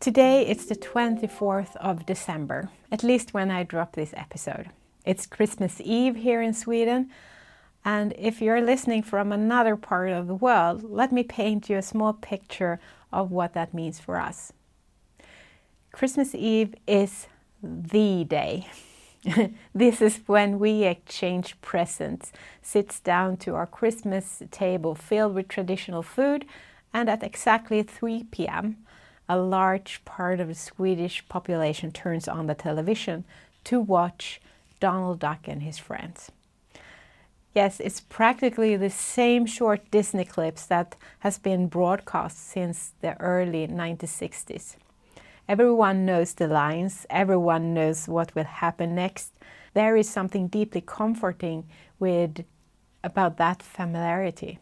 Today it's the 24th of December, at least when I drop this episode. It's Christmas Eve here in Sweden, and if you're listening from another part of the world, let me paint you a small picture of what that means for us. Christmas Eve is the day. This is when we exchange presents, sits down to our Christmas table filled with traditional food, and at exactly 3 p.m., a large part of the Swedish population turns on the television to watch Donald Duck and his friends. Yes, it's practically the same short Disney clips that has been broadcast since the early 1960s. Everyone knows the lines, everyone knows what will happen next. There is something deeply comforting about that familiarity.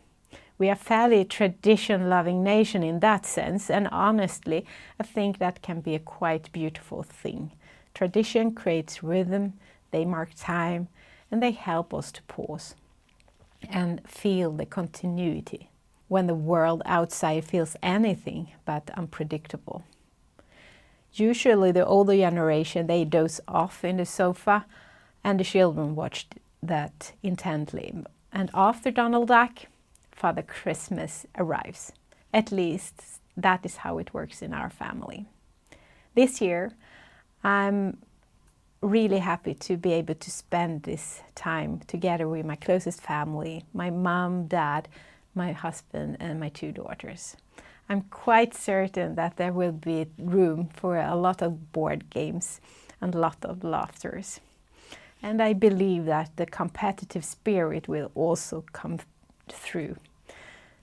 We are a fairly tradition-loving nation in that sense, and honestly, I think that can be a quite beautiful thing. Tradition creates rhythm, they mark time, and they help us to pause and feel the continuity when the world outside feels anything but unpredictable. Usually the older generation, they doze off in the sofa, and the children watch that intently. And after Donald Duck, Father Christmas arrives. At least that is how it works in our family. This year, I'm really happy to be able to spend this time together with my closest family, my mom, dad, my husband, and my 2 daughters. I'm quite certain that there will be room for a lot of board games and a lot of laughters. And I believe that the competitive spirit will also come through,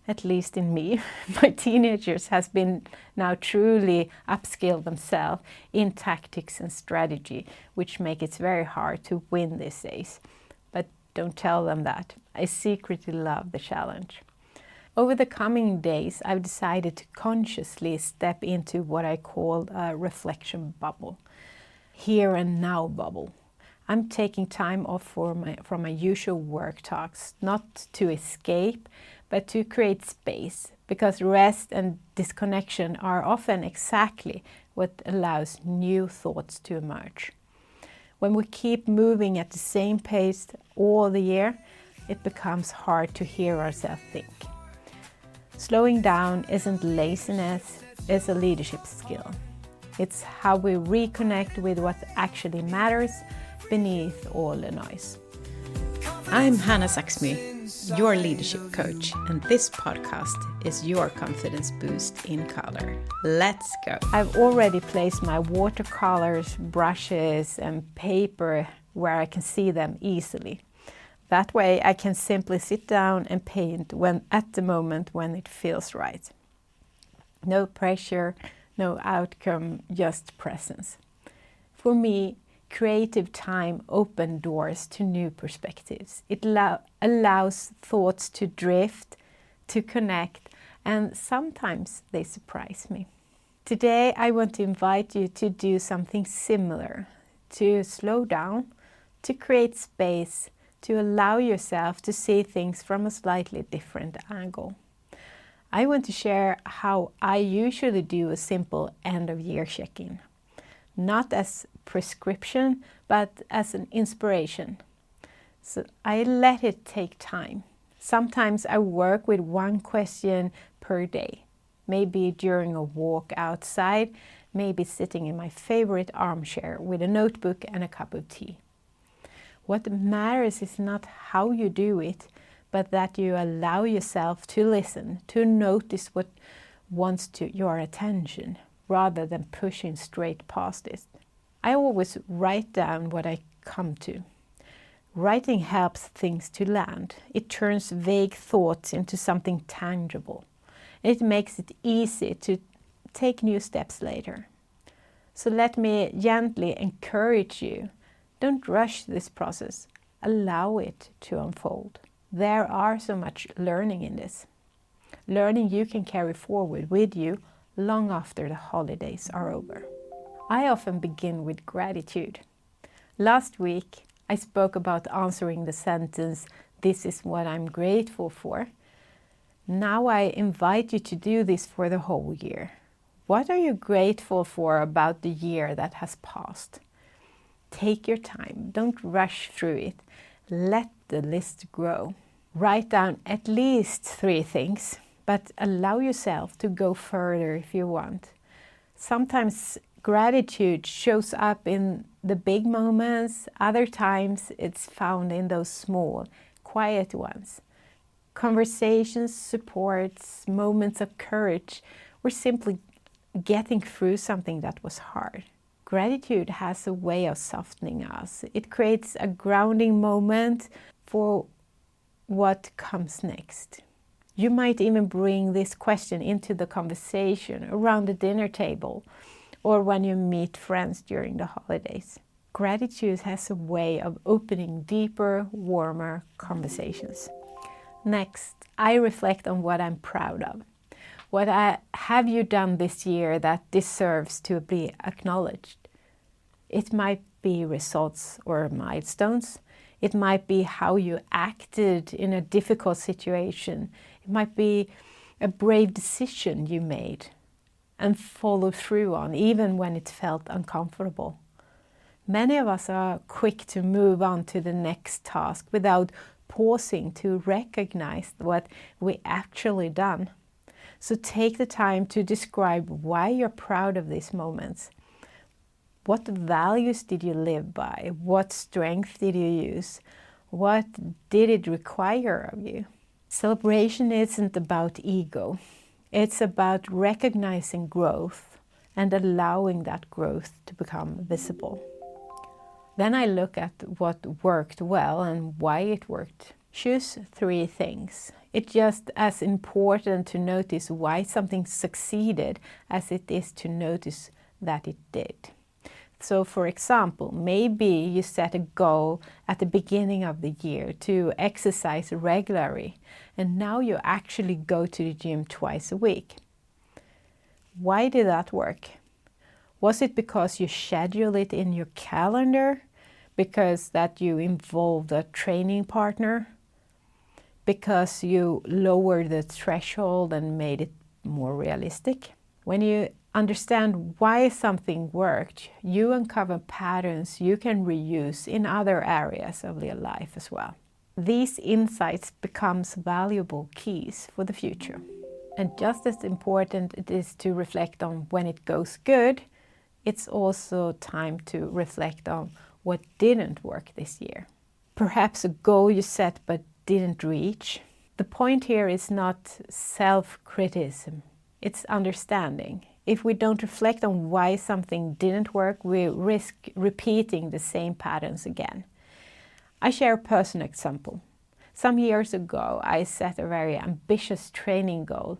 at least in me. My teenagers has been now truly upskilled themselves in tactics and strategy, which make it very hard to win these days. But don't tell them that. I secretly love the challenge. Over the coming days, I've decided to consciously step into what I call a reflection bubble, here and now bubble. I'm taking time off from my usual work talks, not to escape, but to create space, because rest and disconnection are often exactly what allows new thoughts to emerge. When we keep moving at the same pace all the year, it becomes hard to hear ourselves think. Slowing down isn't laziness, it's a leadership skill. It's how we reconnect with what actually matters beneath all the noise. I'm Hanna Zaxmy, your leadership coach, and this podcast is your confidence boost in color. Let's go! I've already placed my watercolors, brushes, and paper where I can see them easily. That way I can simply sit down and paint at the moment when it feels right. No pressure, no outcome, just presence. For me, creative time opens doors to new perspectives. It allows thoughts to drift, to connect, and sometimes they surprise me. Today I want to invite you to do something similar, to slow down, to create space, to allow yourself to see things from a slightly different angle. I want to share how I usually do a simple end-of-year check-in. Not as prescription, but as an inspiration. So I let it take time. Sometimes I work with one question per day. Maybe during a walk outside, maybe sitting in my favorite armchair with a notebook and a cup of tea. What matters is not how you do it, but that you allow yourself to listen, to notice what wants your attention, rather than pushing straight past it. I always write down what I come to. Writing helps things to land. It turns vague thoughts into something tangible. It makes it easy to take new steps later. So let me gently encourage you. Don't rush this process. Allow it to unfold. There are so much learning in this. Learning you can carry forward with you long after the holidays are over. I often begin with gratitude. Last week, I spoke about answering the sentence, "This is what I'm grateful for." Now I invite you to do this for the whole year. What are you grateful for about the year that has passed? Take your time. Don't rush through it. Let the list grow. Write down at least 3 things, but allow yourself to go further if you want. Sometimes gratitude shows up in the big moments. Other times it's found in those small, quiet ones. Conversations, supports, moments of courage, or simply getting through something that was hard. Gratitude has a way of softening us. It creates a grounding moment for what comes next. You might even bring this question into the conversation around the dinner table or when you meet friends during the holidays. Gratitude has a way of opening deeper, warmer conversations. Next, I reflect on what I'm proud of. What have you done this year that deserves to be acknowledged? It might be results or milestones. It might be how you acted in a difficult situation. It might be a brave decision you made and followed through on, even when it felt uncomfortable. Many of us are quick to move on to the next task without pausing to recognize what we actually done. So take the time to describe why you're proud of these moments. What values did you live by? What strength did you use? What did it require of you? Celebration isn't about ego. It's about recognizing growth and allowing that growth to become visible. Then I look at what worked well and why it worked. Choose 3 things. It's just as important to notice why something succeeded as it is to notice that it did. So for example, maybe you set a goal at the beginning of the year to exercise regularly, and now you actually go to the gym twice a week. Why did that work? Was it because you schedule it in your calendar? Because that you involved a training partner? Because you lowered the threshold and made it more realistic? When you understand why something worked, you uncover patterns you can reuse in other areas of your life as well. These insights becomes valuable keys for the future. And just as important it is to reflect on when it goes good, it's also time to reflect on what didn't work this year. Perhaps a goal you set but didn't reach. The point here is not self-criticism, it's understanding. If we don't reflect on why something didn't work, we risk repeating the same patterns again. I share a personal example. Some years ago, I set a very ambitious training goal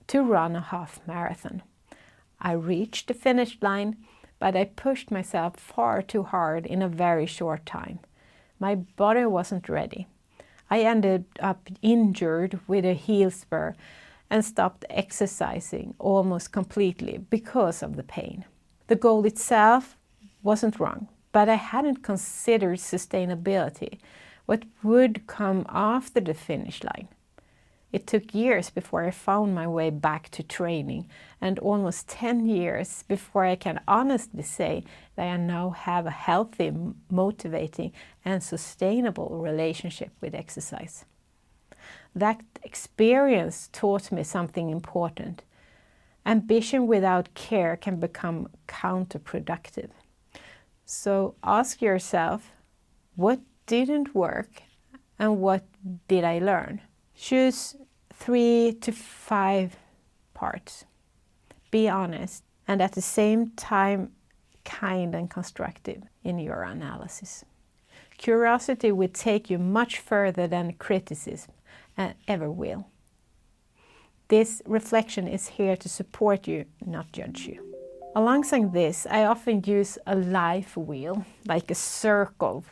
to run a half marathon. I reached the finish line, but I pushed myself far too hard in a very short time. My body wasn't ready. I ended up injured with a heel spur and stopped exercising almost completely because of the pain. The goal itself wasn't wrong, but I hadn't considered sustainability, what would come after the finish line. It took years before I found my way back to training, and almost 10 years before I can honestly say that I now have a healthy, motivating, and sustainable relationship with exercise. That experience taught me something important. Ambition without care can become counterproductive. So ask yourself, what didn't work and what did I learn? Choose 3 to 5 parts. Be honest and at the same time kind and constructive in your analysis. Curiosity will take you much further than criticism ever will. This reflection is here to support you, not judge you. Alongside this, I often use a life wheel, like a circle,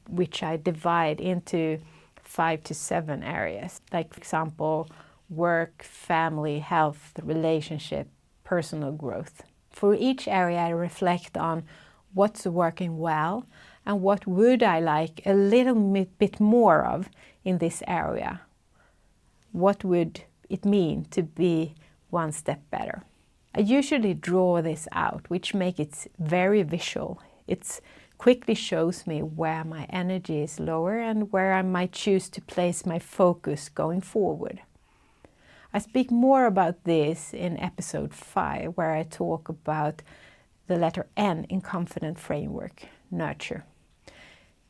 which I divide into 5 to 7 areas, like for example, work, family, health, relationship, personal growth. For each area, I reflect on what's working well and what would I like a little bit more of in this area. What would it mean to be one step better? I usually draw this out, which makes it very visual. It quickly shows me where my energy is lower and where I might choose to place my focus going forward. I speak more about this in episode 5, where I talk about the letter N in Confident Framework, Nurture.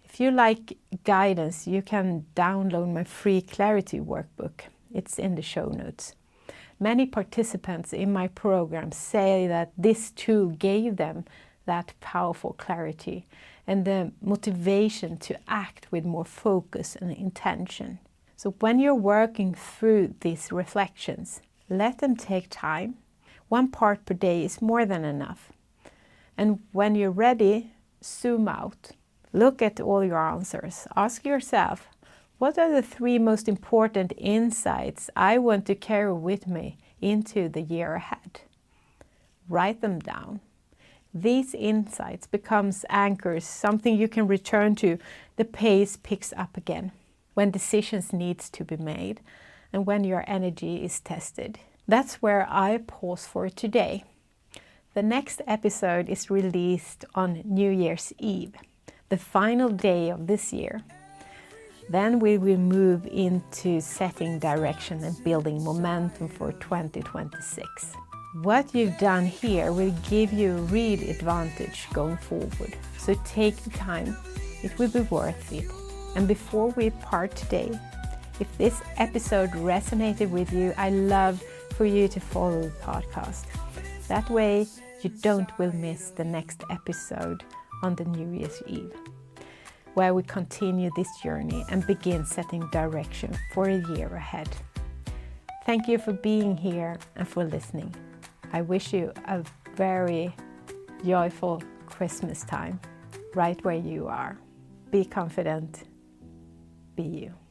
If you like guidance, you can download my free clarity workbook. It's in the show notes. Many participants in my program say that this tool gave them that powerful clarity and the motivation to act with more focus and intention. So when you're working through these reflections, let them take time. 1 part per day is more than enough. And when you're ready, zoom out. Look at all your answers. Ask yourself, what are the 3 most important insights I want to carry with me into the year ahead? Write them down. These insights becomes anchors, something you can return to. The pace picks up again when decisions needs to be made and when your energy is tested. That's where I pause for today. The next episode is released on New Year's Eve, the final day of this year. Then we will move into setting direction and building momentum for 2026. What you've done here will give you a real advantage going forward. So take the time, it will be worth it. And before we part today, if this episode resonated with you, I love for you to follow the podcast. That way you will miss the next episode on the New Year's Eve, where we continue this journey and begin setting direction for a year ahead. Thank you for being here and for listening. I wish you a very joyful Christmas time, right where you are. Be confident, be you.